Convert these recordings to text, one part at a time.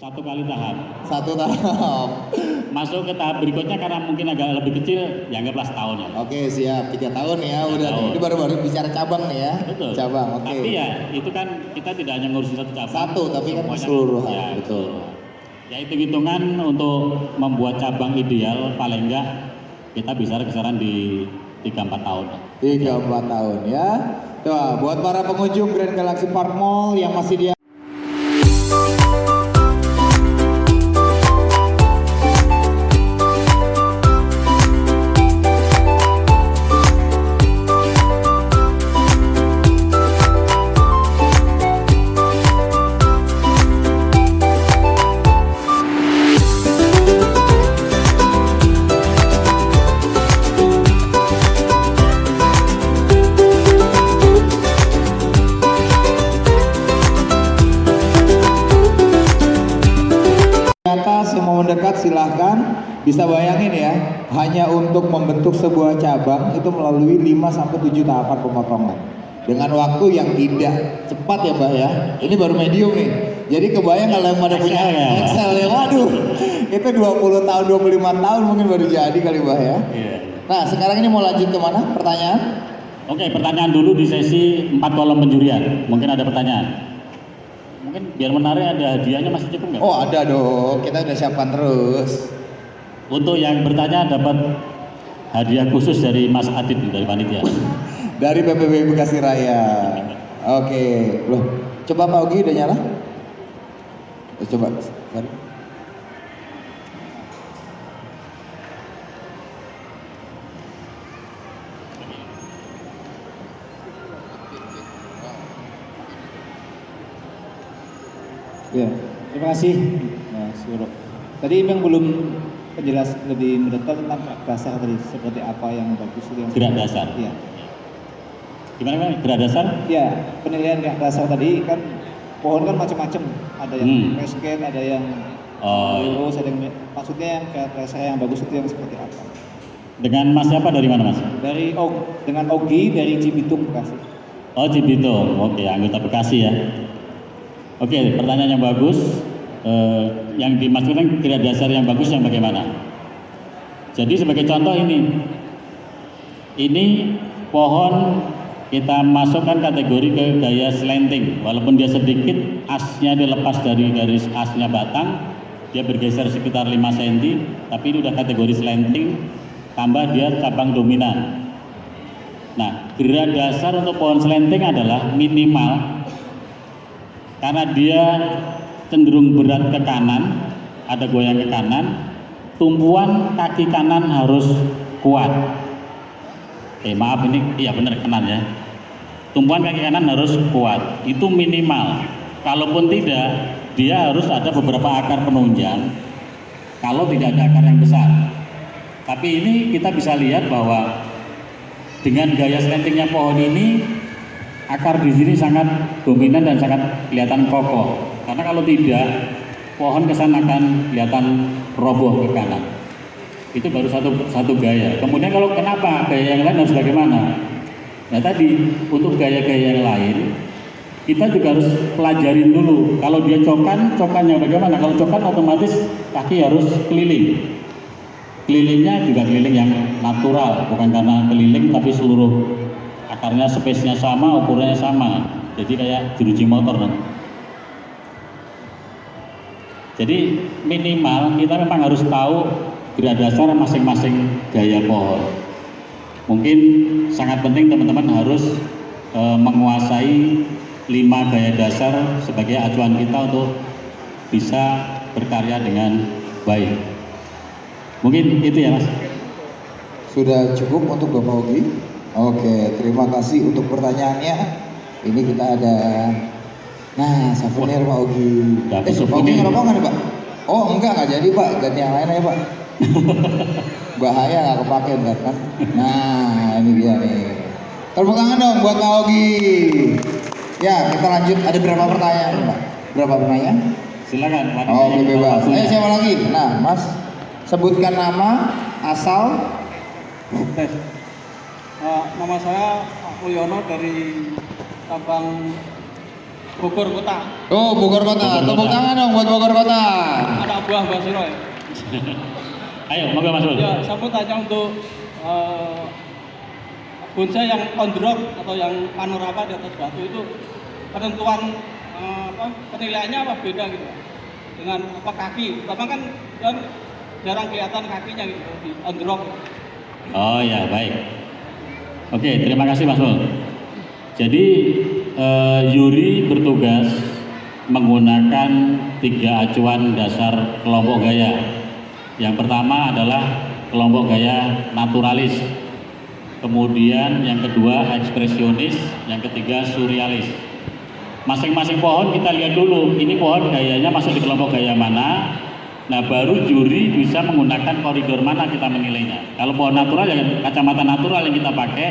Satu kali tahap. Satu tahap. Masuk ke tahap berikutnya karena mungkin agak lebih kecil, ya anggaplah setahun ya. Oke, siap. 3 tahun ya, 3 udah. tahun. Ini baru bicara cabang nih ya. Betul. Cabang, oke. Tapi ya itu kan kita tidak hanya ngurusin satu cabang. Satu, tapi kan semuanya keseluruhan. Ya, betul. Ya hitung-hitungan untuk membuat cabang ideal paling enggak kita bisa kisaran di 3-4 tahun. 3-4 tahun ya. Coba buat para pengunjung Grand Galaxy Park Mall yang masih di atas yang mau mendekat silahkan. Bisa bayangin ya, hanya untuk membentuk sebuah cabang itu melalui 5-7 tahapan pemotongan dengan waktu yang tidak cepat ya Mbak ya. Ini baru medium nih, jadi kebayang kalau yang pada punya Excel ya, waduh itu 20 tahun 25 tahun mungkin baru jadi kali Mbak ya. Nah sekarang ini mau lanjut ke mana pertanyaan? Oke, pertanyaan dulu di sesi 4 kolom penjurian. Mungkin ada pertanyaan. Mungkin biar menarik ada hadiahnya, masih cukup nggak? Oh ada dong, kita udah siapkan terus. Untuk yang bertanya dapat hadiah khusus dari Mas Adit dari panitia. Dari PPB Bekasi Raya. Oke, loh, coba Pak Ogi udah nyala? Coba. Ya, terima kasih Mas Yoro. Tadi memang belum penjelas lebih mendetail tentang gerak dasar tadi, seperti apa yang bagus yang gerak dasar. Iya. Gimana gerak dasar? Ya, penilaian gerak dasar tadi kan pohon kan macam-macam, ada yang cascade, ada yang lurus, ada yang maksudnya yang gerak dasar yang bagus itu yang seperti apa? Dengan Mas siapa, dari mana Mas? Dengan Ogi dari Cibitung Bekasi. Oh Cibitung, oke, anggota Bekasi ya. Oke, pertanyaan yang bagus. Yang dimaksudkan gerak dasar yang bagus yang bagaimana? Jadi sebagai contoh ini pohon kita masukkan kategori ke gaya slanting. Walaupun dia sedikit, asnya dilepas dari garis asnya batang, dia bergeser sekitar 5 cm, tapi ini udah kategori slanting, tambah dia cabang dominan. Nah, gerak dasar untuk pohon slanting adalah minimal karena dia cenderung berat ke kanan, ada goyang ke kanan, tumpuan kaki kanan harus kuat. Maaf ini, iya benar kanan ya. Tumpuan kaki kanan harus kuat, itu minimal. Kalaupun tidak, dia harus ada beberapa akar penunjang. Kalau tidak ada akar yang besar. Tapi ini kita bisa lihat bahwa dengan gaya slantingnya pohon ini, akar di sini sangat dominan dan sangat kelihatan kokoh. Karena kalau tidak, pohon kesan akan kelihatan roboh ke kanan. Itu baru satu gaya. Kemudian kalau kenapa gaya yang lain harus bagaimana? Nah tadi untuk gaya-gaya yang lain kita juga harus pelajarin dulu. Kalau dia cokannya bagaimana? Kalau cokan otomatis kaki harus keliling. Kelilingnya juga keliling yang natural, bukan karena keliling tapi seluruh akarnya space-nya sama, ukurannya sama. Jadi kayak jeruji motor kan. Jadi minimal kita memang harus tahu gerak dasar masing-masing gaya pohon. Mungkin sangat penting teman-teman harus menguasai 5 gaya dasar sebagai acuan kita untuk bisa berkarya dengan baik. Mungkin itu ya Mas. Sudah cukup untuk Bapak Ogi? Oke, terima kasih untuk pertanyaannya. Ini kita ada, nah souvenir Pak Ogi. Pak Ogi ngerokok nggak nih Pak? Oh enggak jadi Pak, ganti yang lain aja Pak. Bahaya nggak kepake kan? Nah ini dia nih. Tepuk tangan dong buat Pak Ogi. Ya kita lanjut, ada berapa pertanyaan Pak? Berapa pertanyaan? Silakan. Oke bebas. Siapa lagi? Nah Mas, sebutkan nama, asal. Nama saya Pak Mulyono dari cabang Bogor Kota. Oh, Bogor Kota. Tepuk tangan dong buat Bogor Kota. Anak buah Mbak Siro ya. Ayo, monggo Mas Ul. Ya, saya mau tanya untuk bonsai yang on the rock atau yang panorama di atas batu itu penentuan penilaiannya apa beda gitu dengan apa kaki? Pertama kan jarang kelihatan kakinya gitu di on the rock. Oh ya, baik. Oke, terima kasih Mas Ul. Jadi Yuri bertugas menggunakan 3 acuan dasar kelompok gaya. Yang pertama adalah kelompok gaya naturalis, kemudian yang kedua ekspresionis, yang ketiga surrealis. Masing-masing pohon kita lihat dulu, ini pohon gayanya masuk di kelompok gaya mana. Nah, baru juri bisa menggunakan koridor mana kita menilainya. Kalau pohon natural ya kacamata natural yang kita pakai,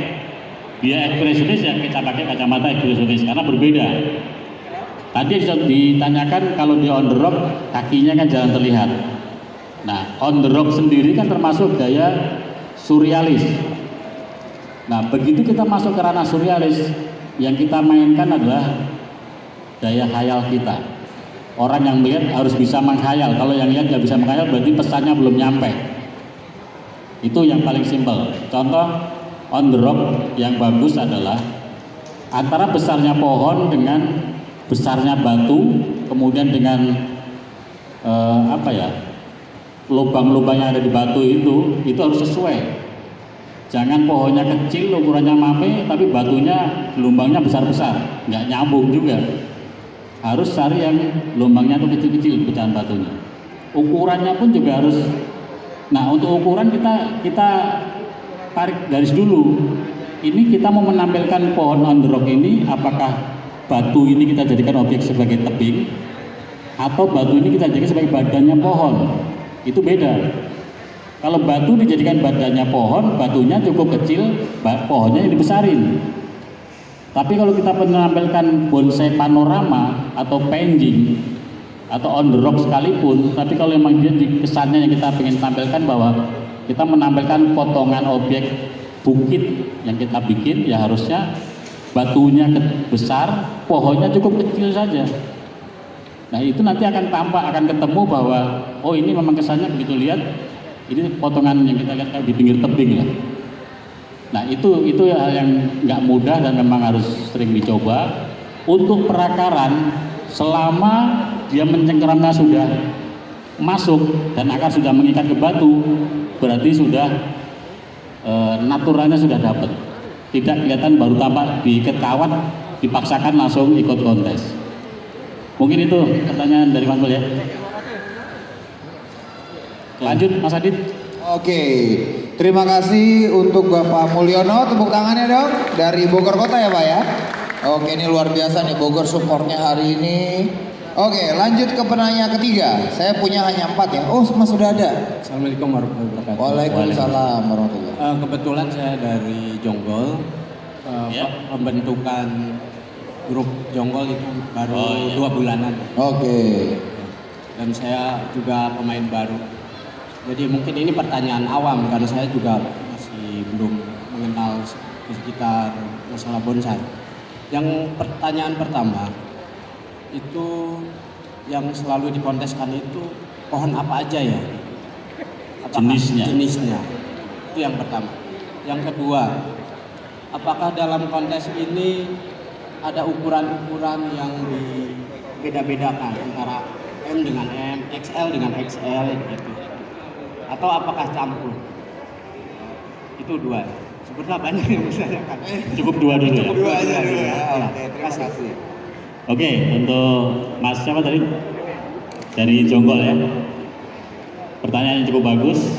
dia ekspresionis ya kita pakai kacamata ekspresionis karena berbeda. Tadi ditanyakan kalau dia on the rock kakinya kan jarang terlihat. Nah, on the rock sendiri kan termasuk gaya surrealis. Nah, begitu kita masuk ke ranah surrealis, yang kita mainkan adalah daya khayal kita. Orang yang melihat harus bisa menghayal. Kalau yang lihat nggak bisa menghayal, berarti pesannya belum nyampe. Itu yang paling simpel. Contoh on the rock yang bagus adalah antara besarnya pohon dengan besarnya batu, kemudian dengan lubang-lubang yang ada di batu itu harus sesuai. Jangan pohonnya kecil, ukurannya mame, tapi batunya gelombangnya besar-besar, nggak nyambung juga. Harus cari yang gelombangnya tuh kecil-kecil pecahan batunya. Ukurannya pun juga harus. Nah, untuk ukuran kita tarik garis dulu. Ini kita mau menampilkan pohon on the rock ini, apakah batu ini kita jadikan objek sebagai tebing, atau batu ini kita jadikan sebagai badannya pohon. Itu beda. Kalau batu dijadikan badannya pohon, batunya cukup kecil, pohonnya yang dibesarin. Tapi kalau kita menampilkan bonsai panorama atau painting atau on the rock sekalipun, tapi kalau memang dia di kesannya yang kita ingin tampilkan bahwa kita menampilkan potongan objek bukit yang kita bikin, ya harusnya batunya besar, pohonnya cukup kecil saja. Nah, itu nanti akan tampak, akan ketemu bahwa oh ini memang kesannya begitu lihat, ini potongan yang kita lihat kayak di pinggir tebing lah. Nah, itu hal yang nggak mudah dan memang harus sering dicoba. Untuk perakaran, selama dia mencengkeramnya sudah masuk dan akar sudah mengikat ke batu, berarti sudah naturalnya sudah dapat. Tidak kelihatan baru tampak diikat kawat, dipaksakan langsung ikut kontes. Mungkin itu pertanyaan dari Mas Mul ya. Lanjut Mas Adit. Oke, terima kasih untuk Bapak Mulyono, tepuk tangannya dong, dari Bogor Kota ya Pak ya. Oke, ini luar biasa nih Bogor supportnya hari ini. Oke, lanjut ke penanya ketiga. Saya punya hanya 4 ya. Oh, Mas sudah ada. Assalamualaikum warahmatullahi wabarakatuh. Waalaikumsalam warahmatullahi wabarakatuh. Kebetulan saya dari Jonggol. Pembentukan grup Jonggol itu baru 2 bulanan. Oke. Dan saya juga pemain baru. Jadi mungkin ini pertanyaan awam karena saya juga masih belum mengenal sekitar masalah bonsai. Yang pertanyaan pertama itu yang selalu dikonteskan itu pohon apa aja ya? Jenisnya. Itu yang pertama. Yang kedua, apakah dalam kontes ini ada ukuran-ukuran yang dibeda-bedakan antara M dengan M, XL dengan XL gitu? Atau apakah campur? Itu 2. Sebetulnya banyak yang bisa ditanyakan. Cukup 2 dulu ya. Cukup 2 aja dulu ya. Ya. Oke, terima kasih. Oke, untuk Mas siapa tadi? Dari Jonggol ya. Pertanyaan yang cukup bagus.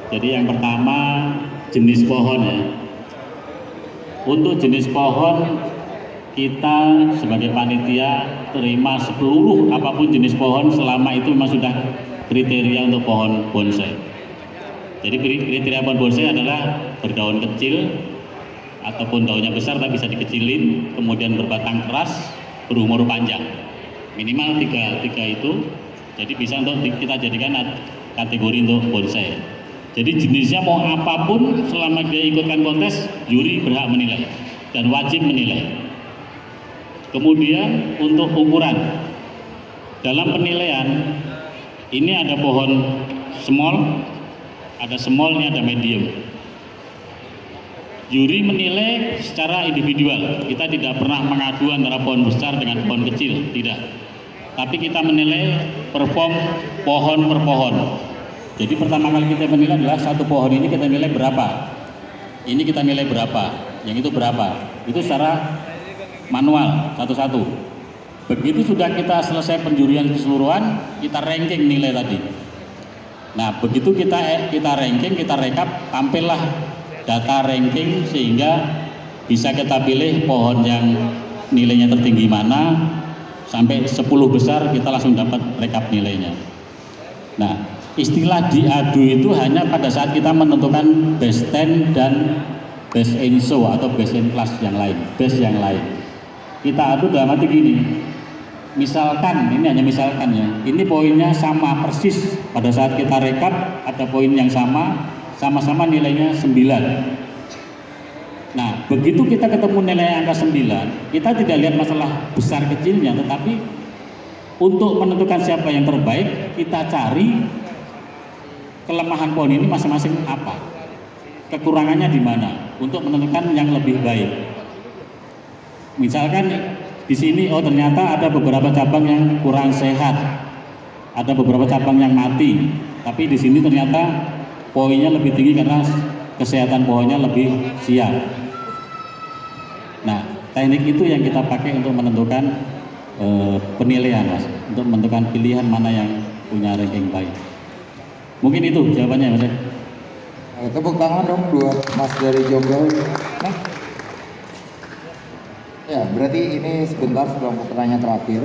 Jadi yang pertama jenis pohon ya. Untuk jenis pohon kita sebagai panitia terima seluruh apapun jenis pohon selama itu memang sudah kriteria untuk pohon bonsai. Jadi kriteria pohon bonsai adalah berdaun kecil ataupun daunnya besar tapi bisa dikecilin, kemudian berbatang keras, berumur panjang. Minimal 3 itu. Jadi bisa untuk kita jadikan kategori untuk bonsai. Jadi jenisnya mau apapun selama dia ikutkan kontes, juri berhak menilai dan wajib menilai. Kemudian untuk ukuran, dalam penilaian ini ada pohon small, ini ada medium. Juri menilai secara individual. Kita tidak pernah mengadu antara pohon besar dengan pohon kecil, tidak. Tapi kita menilai perform pohon per pohon. Jadi pertama kali kita menilai adalah satu pohon ini kita nilai berapa. Ini kita nilai berapa, yang itu berapa. Itu secara manual satu-satu. Begitu sudah kita selesai penjurian keseluruhan, kita ranking nilai tadi. Nah, begitu kita ranking, kita rekap, tampillah data ranking sehingga bisa kita pilih pohon yang nilainya tertinggi mana, sampai 10 besar kita langsung dapat rekap nilainya. Nah, istilah diadu itu hanya pada saat kita menentukan best 10 dan best in show atau best in class yang lain, best yang lain. Kita adu dalam arti gini, misalkan, ini hanya misalkan ya, ini poinnya sama persis pada saat kita rekap, ada poin yang sama-sama nilainya 9. Nah, begitu kita ketemu nilai angka 9, kita tidak lihat masalah besar kecilnya, tetapi untuk menentukan siapa yang terbaik, kita cari kelemahan pohon ini masing-masing apa, kekurangannya di mana, untuk menentukan yang lebih baik. Misalkan di sini, oh ternyata ada beberapa cabang yang kurang sehat, ada beberapa cabang yang mati, tapi di sini ternyata poinnya lebih tinggi karena kesehatan pohonnya lebih siap. Nah, teknik itu yang kita pakai untuk menentukan penilaian, Mas, untuk menentukan pilihan mana yang punya ranking baik. Mungkin itu jawabannya, Mas. Tepuk tangan dong buat Mas dari Jonggol. Nah. Ya, berarti ini sebentar sebelum pertanyaan terakhir.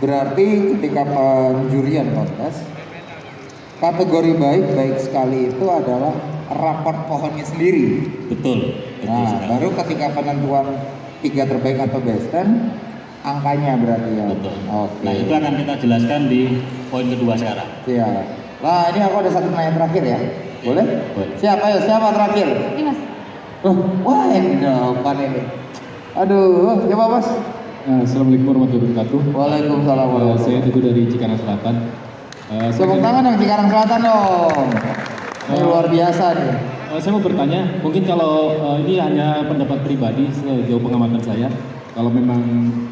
Berarti ketika penjurian kontes, kategori baik sekali itu adalah raport pohonnya sendiri. Betul. Nah, sekali. baru ketika penentuan 3 terbaik atau best 10, angkanya berarti ya. Betul. Oke. Nah, itu akan kita jelaskan di poin kedua sekarang. Iya. Nah, ini aku ada satu pertanyaan terakhir ya. Boleh? Boleh. Siapa terakhir? Ini Mas. Wah, ini depan ini. Aduh, siapa Mas? Assalamualaikum warahmatullahi wabarakatuh. Waalaikumsalam Saya Teguh dari Cikarang Selatan. Tepuk tangan dong Cikarang Selatan dong. Ini luar biasa nih. Saya mau bertanya, mungkin kalau ini hanya pendapat pribadi sejauh pengamatan saya, kalau memang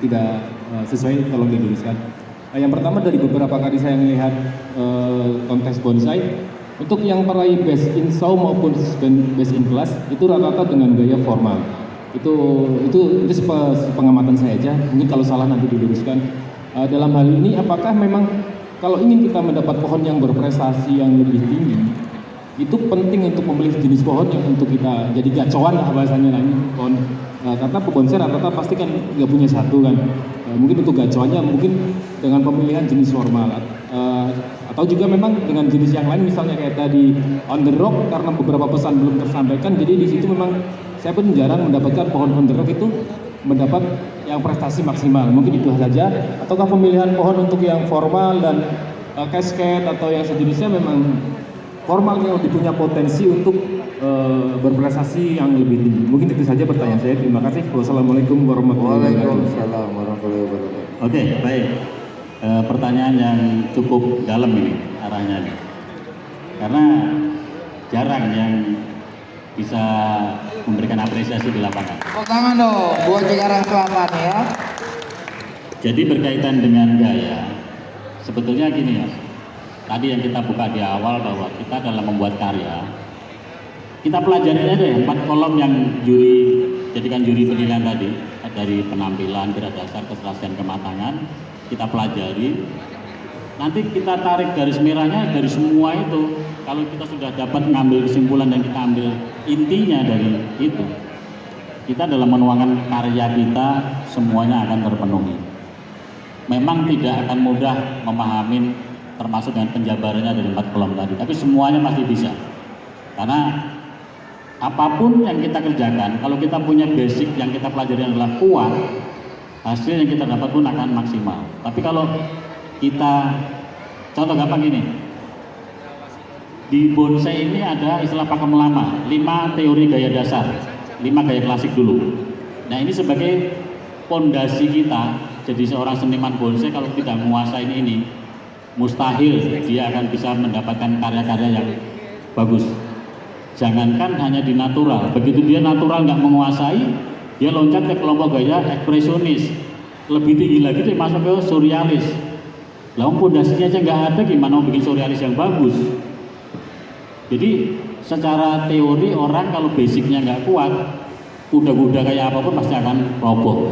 tidak sesuai tolong diluruskan. Yang pertama, dari beberapa kali saya melihat kontes bonsai, untuk yang peraih best in show maupun best in class itu rata-rata dengan gaya formal. Itu pengamatan saya aja. Mungkin kalau salah nanti diluruskan. Dalam hal ini, apakah memang kalau ingin kita mendapat pohon yang berprestasi yang lebih tinggi, itu penting untuk memilih jenis pohon yang untuk kita jadi gacoan lah bahasanya ini pohon. Karena pebonsai rata-rata pasti kan nggak punya satu kan. Mungkin untuk gacoannya mungkin dengan pemilihan jenis formal. Atau juga memang dengan jenis yang lain, misalnya kayak tadi on the rock, karena beberapa pesan belum tersampaikan, jadi di situ memang saya pun jarang mendapatkan pohon on the rock itu mendapat yang prestasi maksimal. Mungkin itu saja. Ataukah pemilihan pohon untuk yang formal dan cascade atau yang sejenisnya memang formal yang lebih punya potensi untuk berprestasi yang lebih tinggi. Mungkin itu saja pertanyaan saya. Terima kasih. Wassalamualaikum warahmatullahi wabarakatuh. Waalaikumsalam warahmatullahi wabarakatuh. Oke, baik. Pertanyaan yang cukup dalam ini arahnya nih. Karena jarang yang bisa memberikan apresiasi di lapangan. Tepuk tangan dong buat Cikarang Selatan ya. Jadi berkaitan dengan gaya, sebetulnya gini Mas. Tadi yang kita buka di awal bahwa kita dalam membuat karya, kita pelajari aja ya 4 kolom yang jadikan juri penilaian tadi, dari penampilan, gerak dasar, keserasian, kematangan, kita pelajari. Nanti kita tarik garis merahnya dari semua itu. Kalau kita sudah dapat mengambil kesimpulan dan kita ambil intinya dari itu, kita dalam menuangkan karya kita semuanya akan terpenuhi. Memang tidak akan mudah memahami termasuk dengan penjabarannya dari 4 kolom tadi, tapi semuanya pasti bisa. Karena apapun yang kita kerjakan, kalau kita punya basic yang kita pelajari adalah kuat, hasil yang kita dapat pun akan maksimal. Tapi kalau kita, contoh gampang gini, di bonsai ini ada istilah pakem lama, 5 teori gaya dasar, 5 gaya klasik dulu. Nah, ini sebagai pondasi kita jadi seorang seniman bonsai kalau tidak menguasai ini mustahil dia akan bisa mendapatkan karya-karya yang bagus. Jangankan hanya di natural, begitu dia natural nggak menguasai, dia loncat ke kelompok gaya ekspresionis, lebih tinggi lagi dia masuk ke surrealis. Lalu pondasinya aja nggak ada, gimana mau bikin surrealis yang bagus? Jadi secara teori orang kalau basicnya nggak kuat, kuda-kuda kayak apapun pasti akan roboh.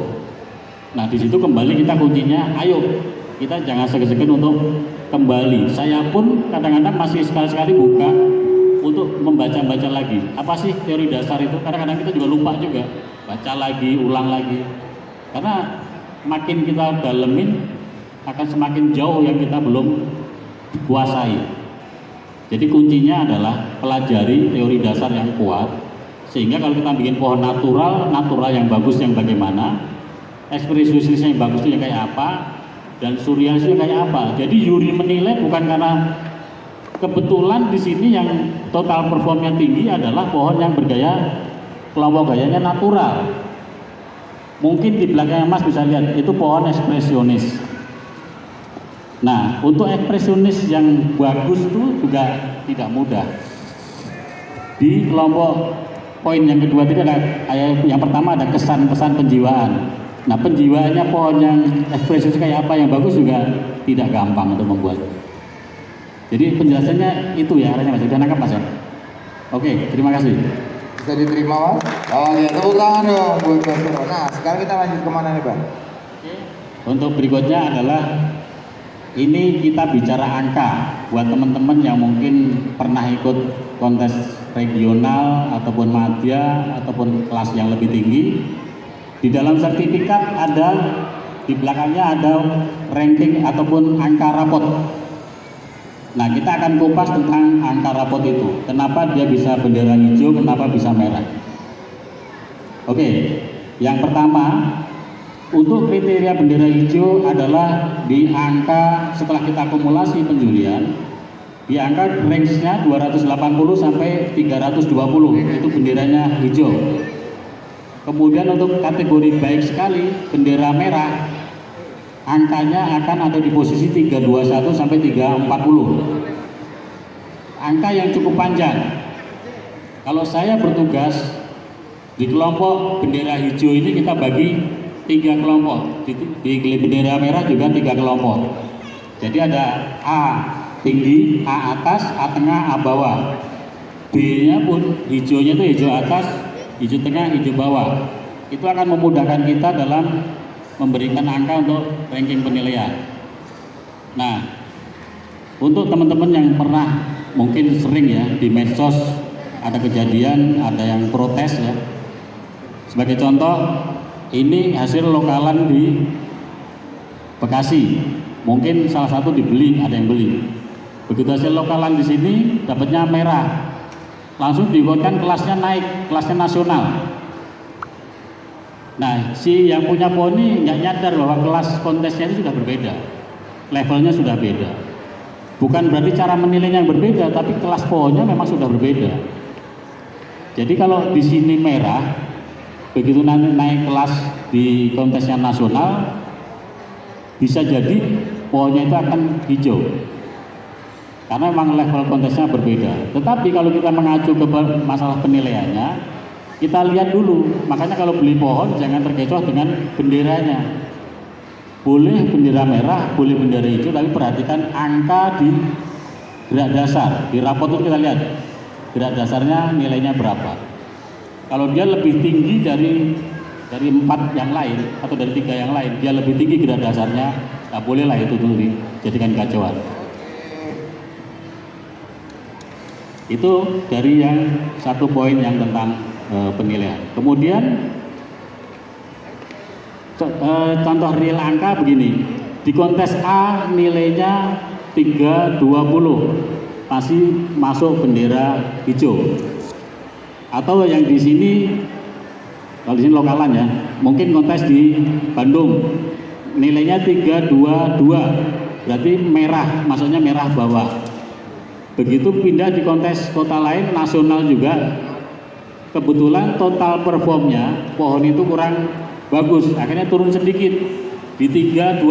Nah di situ kembali kita kuncinya, ayo kita jangan segan-segan untuk kembali. Saya pun kadang-kadang masih sekali-sekali buka untuk membaca-baca lagi. Apa sih teori dasar itu? Kadang-kadang kita juga lupa juga, baca lagi, ulang lagi. Karena makin kita dalemin akan semakin jauh yang kita belum kuasai. Jadi kuncinya adalah pelajari teori dasar yang kuat, sehingga kalau kita bikin pohon natural yang bagus yang bagaimana, ekspresionisnya yang bagus itu yang kayak apa, dan surrealisnya kayak apa. Jadi Yuri menilai bukan karena kebetulan di sini yang total performnya tinggi adalah pohon yang bergaya kelompok gayanya natural. Mungkin di belakangnya Mas bisa lihat itu pohon ekspresionis. Nah, untuk ekspresionis yang bagus itu juga tidak mudah. Di kelompok poin yang kedua itu ada yang pertama ada kesan-pesan penjiwaan. Nah, penjiwaannya pohon yang ekspresionis kayak apa yang bagus juga tidak gampang untuk membuat. Jadi penjelasannya itu ya arahnya Mas. Sudah nangkap Mas ya? Oke, terima kasih. Bisa diterima Mas? Oh ya, tepuk tangan dong buat Mas Bro. Nah, sekarang kita lanjut kemana nih Bang? Untuk berikutnya adalah ini kita bicara angka buat teman-teman yang mungkin pernah ikut kontes regional ataupun madya ataupun kelas yang lebih tinggi. Di dalam sertifikat ada di belakangnya ada ranking ataupun angka rapot. Nah, kita akan kupas tentang angka rapot itu. Kenapa dia bisa bendera hijau, kenapa bisa merah. Oke, yang pertama untuk kriteria bendera hijau adalah di angka setelah kita akumulasi penjurian, di angka range-nya 280 sampai 320 itu benderanya hijau. Kemudian untuk kategori baik sekali bendera merah, angkanya akan ada di posisi 321 sampai 340. Angka yang cukup panjang. Kalau saya bertugas di kelompok bendera hijau ini kita bagi 3 kelompok. Di bendera merah juga 3 kelompok. Jadi ada A tinggi, A atas, A tengah, A bawah. B-nya pun hijaunya itu hijau atas, hijau tengah, hijau bawah. Itu akan memudahkan kita dalam memberikan angka untuk ranking penilaian. Nah, untuk teman-teman yang pernah mungkin sering ya di medsos ada kejadian, ada yang protes ya. Sebagai contoh, ini hasil lokalan di Bekasi. Mungkin salah satu dibeli, ada yang beli. Begitu hasil lokalan di sini dapatnya merah. Langsung diikutkan kelasnya naik, kelasnya nasional. Nah, si yang punya poni nggak nyadar bahwa kelas kontesnya itu sudah berbeda, levelnya sudah beda. Bukan berarti cara menilainya yang berbeda, tapi kelas pohonnya memang sudah berbeda. Jadi kalau di sini merah, begitu nanti naik kelas di kontesnya nasional, bisa jadi pohonnya itu akan hijau, karena memang level kontesnya berbeda. Tetapi kalau kita mengacu ke masalah penilaiannya, kita lihat dulu, makanya kalau beli pohon jangan terkecoh dengan benderanya. Boleh bendera merah, boleh bendera hijau, tapi perhatikan angka di gerak dasar. Di rapot itu kita lihat gerak dasarnya nilainya berapa. Kalau dia lebih tinggi dari 4 yang lain atau dari 3 yang lain, dia lebih tinggi gerak dasarnya, tak bolehlah itu dulu dijadikan kacauan. Itu dari yang satu poin yang tentang penilaian. Kemudian contoh real angka begini. Di kontes A nilainya 320, masih masuk bendera hijau. Atau yang di sini, kalau di sini lokalan ya, mungkin kontes di Bandung nilainya 322, berarti merah, maksudnya merah bawah. Begitu pindah di kontes kota lain, nasional juga, kebetulan total performnya pohon itu kurang bagus, akhirnya turun sedikit di 3,20,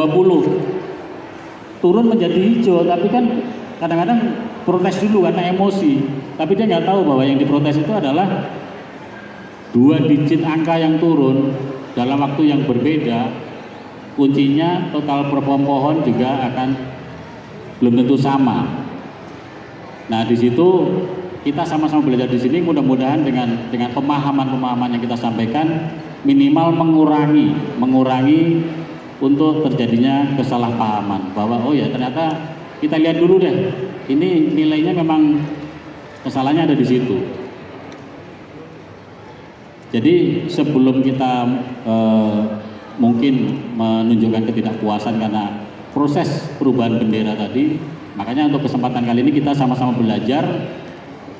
turun menjadi hijau, tapi kan kadang-kadang protes dulu karena emosi, tapi dia nggak tahu bahwa yang diprotes itu adalah 2 digit angka yang turun dalam waktu yang berbeda. Kuncinya total perform pohon juga akan belum tentu sama. Nah, di situ kita sama-sama belajar di sini, mudah-mudahan dengan pemahaman-pemahaman yang kita sampaikan minimal mengurangi untuk terjadinya kesalahpahaman, bahwa oh ya ternyata kita lihat dulu deh, ini nilainya memang kesalahannya ada di situ. Jadi sebelum kita mungkin menunjukkan ketidakpuasan karena proses perubahan bendera tadi, makanya untuk kesempatan kali ini kita sama-sama belajar.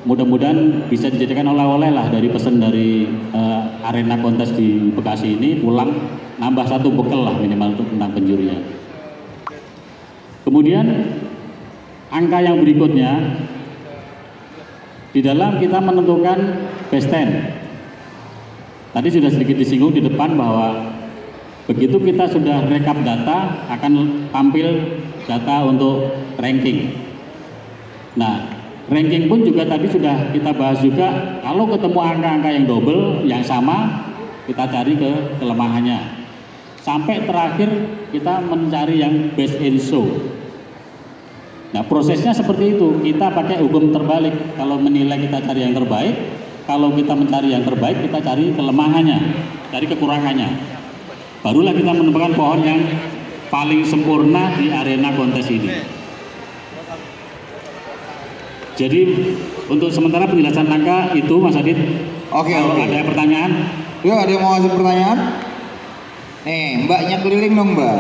Mudah-mudahan bisa dijadikan oleh-oleh lah dari pesan dari arena kontes di Bekasi ini, pulang nambah 1 bekal lah minimal untuk tentang penjurian. Kemudian angka yang berikutnya, di dalam kita menentukan best 10. Tadi sudah sedikit disinggung di depan bahwa begitu kita sudah rekap data, akan tampil data untuk ranking. Nah, ranking pun juga tadi sudah kita bahas juga, kalau ketemu angka-angka yang double, yang sama, kita cari ke kelemahannya. Sampai terakhir kita mencari yang best in show. Nah, prosesnya seperti itu, kita pakai hukum terbalik. Kalau menilai kita cari yang terbaik, kalau kita mencari yang terbaik, kita cari kelemahannya, cari kekurangannya. Barulah kita menemukan pohon yang paling sempurna di arena kontes ini. Jadi untuk sementara penjelasan angka itu, Mas Adit. Oke. Ada pertanyaan? Yuk, ada yang mau ngasih pertanyaan? Nih, Mbaknya keliling dong, Mbak.